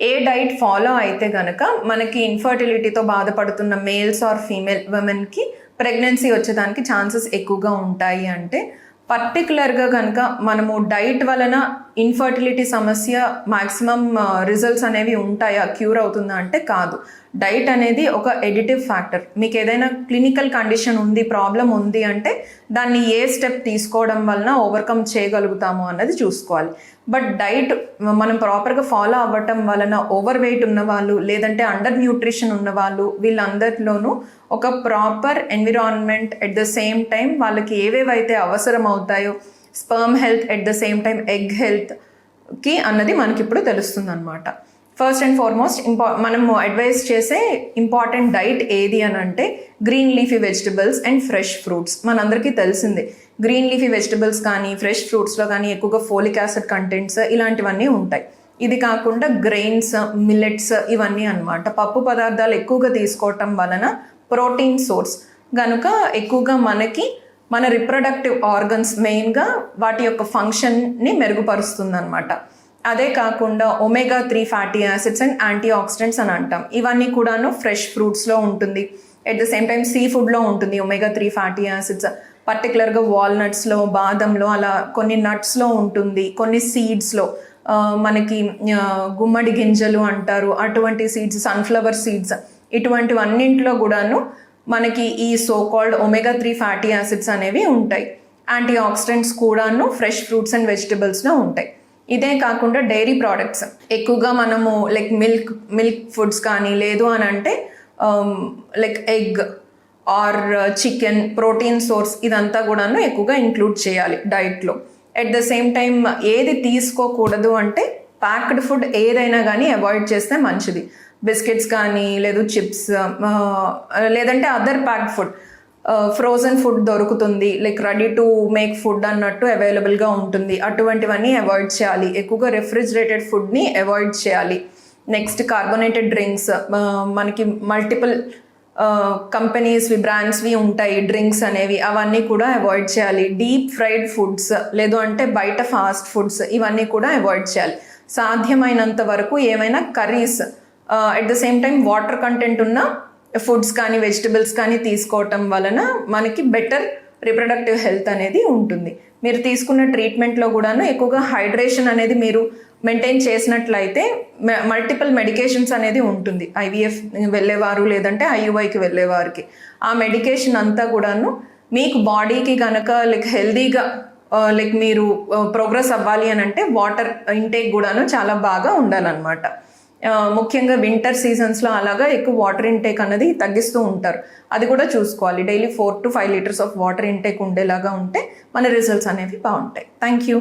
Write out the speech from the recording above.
ఏ diet follow అయితే గనక మనకి ఇన్ఫర్టిలిటీతో బాధపడుతున్న మేల్స్ ఆర్ ఫీమేల్ ఉమెన్కి ప్రెగ్నెన్సీ వచ్చేదానికి ఛాన్సెస్ ఎక్కువగా ఉంటాయి అంటే, పర్టికులర్గా కనుక మనము డైట్ వలన ఇన్ఫర్టిలిటీ సమస్య మ్యాక్సిమం రిజల్ట్స్ అనేవి ఉంటాయా, క్యూర్ అవుతుందా అంటే కాదు. డైట్ అనేది ఒక ఎడిటివ్ ఫ్యాక్టర్. మీకు ఏదైనా క్లినికల్ కండిషన్ ఉంది, ప్రాబ్లం ఉంది అంటే దాన్ని ఏ స్టెప్ తీసుకోవడం వలన ఓవర్కమ్ చేయగలుగుతాము అన్నది చూసుకోవాలి. బట్ డైట్ మనం ప్రాపర్గా ఫాలో అవ్వటం వలన ఓవర్ వెయిట్ ఉన్నవాళ్ళు లేదంటే అండర్ న్యూట్రిషన్ ఉన్నవాళ్ళు వీళ్ళందరిలోనూ ఒక proper environment, at the same time వాళ్ళకి ఏవేవైతే అవసరం అవుతాయో sperm health, at the same time egg హెల్త్కి అన్నది మనకి ఇప్పుడు తెలుస్తుంది అనమాట. ఫస్ట్ అండ్ ఫార్మోస్ట్ మనము అడ్వైస్ చేసే ఇంపార్టెంట్ డైట్ ఏది అని అంటే green leafy vegetables and fresh fruits. మనందరికీ తెలిసిందే గ్రీన్ లీఫీ వెజిటబుల్స్ కానీ ఫ్రెష్ ఫ్రూట్స్లో కానీ ఎక్కువగా ఫోలిక్ యాసిడ్ కంటెంట్స్ ఇలాంటివన్నీ ఉంటాయి. ఇది కాకుండా గ్రెయిన్స్, మిల్లెట్స్ ఇవన్నీ అన్నమాట. పప్పు పదార్థాలు ఎక్కువగా తీసుకోవటం వలన ప్రోటీన్ సోర్స్ కనుక ఎక్కువగా మనకి మన రిప్రొడక్టివ్ ఆర్గన్స్ మెయిన్గా వాటి యొక్క ఫంక్షన్ని మెరుగుపరుస్తుంది అనమాట. అదే కాకుండా omega 3 fatty acids and antioxidants అని అంటాం. ఇవన్నీ కూడాను ఫ్రెష్ ఫ్రూట్స్లో ఉంటుంది. At the same time sea ఫుడ్లో ఉంటుంది ఒమేగా 3 ఫ్యాటీ యాసిడ్స్. పర్టికులర్గా వాల్నట్స్లో, బాదంలో, అలా కొన్ని నట్స్లో ఉంటుంది, కొన్ని సీడ్స్లో, మనకి గుమ్మడి గింజలు అంటారు అటువంటి సీడ్స్, సన్ఫ్లవర్ సీడ్స్, ఇటువంటివన్నింటిలో కూడాను మనకి ఈ so called omega 3 fatty acids అనేవి ఉంటాయి. యాంటీ ఆక్సిడెంట్స్ కూడాను ఫ్రెష్ ఫ్రూట్స్ అండ్ వెజిటబుల్స్లో ఉంటాయి. ఇదే కాకుండా డైరీ ప్రోడక్ట్స్ ఎక్కువగా మనము లైక్ మిల్క్ ఫుడ్స్ కానీ, లేదు అని అంటే like egg or chicken, protein source ఇదంతా కూడాను ఎక్కువగా ఇంక్లూడ్ చేయాలి డైట్లో. ఎట్ ద సేమ్ టైం ఏది తీసుకోకూడదు అంటే ప్యాక్డ్ ఫుడ్ ఏదైనా కానీ అవాయిడ్ చేస్తే మంచిది. బిస్కెట్స్ కానీ, లేదు చిప్స్, లేదంటే other packed food, frozen food దొరుకుతుంది, like ready to make food అన్నట్టు అవైలబుల్గా ఉంటుంది, అటువంటివన్నీ అవాయిడ్ చేయాలి. ఎక్కువగా రెఫ్రిజిరేటెడ్ ఫుడ్ని అవాయిడ్ చేయాలి. నెక్స్ట్ కార్బోనేటెడ్ డ్రింక్స్, మనకి మల్టిపుల్ కంపెనీస్వి, బ్రాండ్స్వి ఉంటాయి డ్రింక్స్ అనేవి, అవన్నీ కూడా అవాయిడ్ చేయాలి. డీప్ ఫ్రైడ్ ఫుడ్స్, లేదు అంటే బయట ఫాస్ట్ ఫుడ్స్, ఇవన్నీ కూడా అవాయిడ్ చేయాలి. సాధ్యమైనంత వరకు ఏమైనా curries, at the same time water content ఉన్న ఫుడ్స్ కానీ వెజిటబుల్స్ కానీ తీసుకోవటం వలన మనకి బెటర్ రిప్రొడక్టివ్ హెల్త్ అనేది ఉంటుంది. మీరు తీసుకున్న ట్రీట్మెంట్లో కూడాను ఎక్కువగా హైడ్రేషన్ అనేది మీరు మెయింటైన్ చేసినట్లయితే మల్టిపుల్ మెడికేషన్స్ అనేది ఉంటుంది. ఐవీఎఫ్ వెళ్ళేవారు లేదంటే ఐయుఐకి వెళ్ళేవారికి ఆ మెడికేషన్ అంతా కూడాను మీకు బాడీకి కనుక లైక్ హెల్దీగా లైక్ మీరు ప్రోగ్రెస్ అవ్వాలి అని అంటే వాటర్ ఇంటేక్ కూడాను చాలా బాగా ఉండాలన్నమాట. ముఖ్యంగా వింటర్ సీజన్స్లో అలాగా ఎక్కువ వాటర్ ఇంటేక్ అనేది తగ్గిస్తూ ఉంటారు. అది కూడా చూసుకోవాలి. Daily 4 to 5 litres of water intake ఉండేలాగా ఉంటే మన రిజల్ట్స్ అనేవి బాగుంటాయి. Thank you.